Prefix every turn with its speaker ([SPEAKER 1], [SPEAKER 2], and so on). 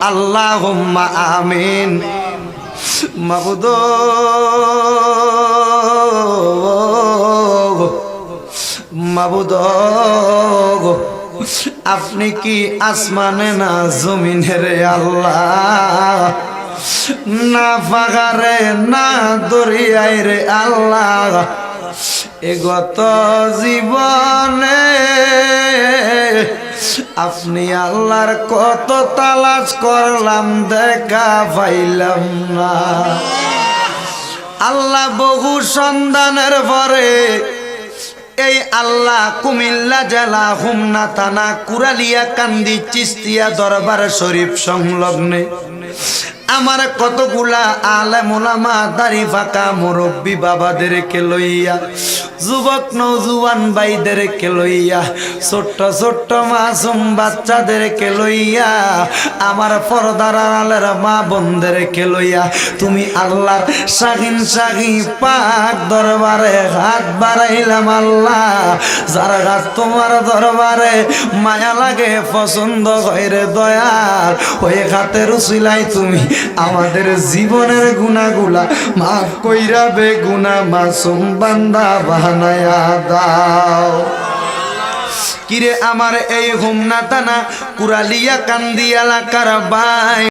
[SPEAKER 1] আল্লাহুম্মা আমিন। মাবুদ মাবুদ আপনি কি আসমানে না জমিনে রে আল্লাহ, না পাহাড়ে না দরিয়ায় রে আল্লাহ, এ গত জীবনে আপনি আল্লাহর কত তালাশ করলাম দেখা পাইলাম না। আল্লাহ বহু সন্ধানের পরে এই আল্লাহ কুমিল্লা জেলা হোমনা থানা কুরালিয়া কান্দি চিস্তিয়া দরবার শরীফ সংলগ্নে আমার কতগুলা আলেম ওলামা দাড়ি ফাঁকা মুরব্বী বাবাদেরকে লইয়া, যুবক নৌজুয়ান ভাইদেরকে লইয়া, ছোট্ট ছোট্ট মাসুম বাচ্চাদেরকে লইয়া, আমার পর্দার আড়ালের মা বোনদেরকে লইয়া তুমি আল্লাহর শাহিন শাহী পাক দরবারে হাত বাড়াইলাম। আল্লাহ যারা হাত তোমার দরবারে মায়া লাগে, পছন্দ হয় রে দয়াল, ওই হাতের উসিলায় তুমি আমাদের জীবনের গুনাহগুলা মাফ কইরা বেগুনা মাসুম বান্দা বানায়া দাও। কিরে আমার এই হোমনা থানা কুরালিয়া কান্দি এলাকার ভাই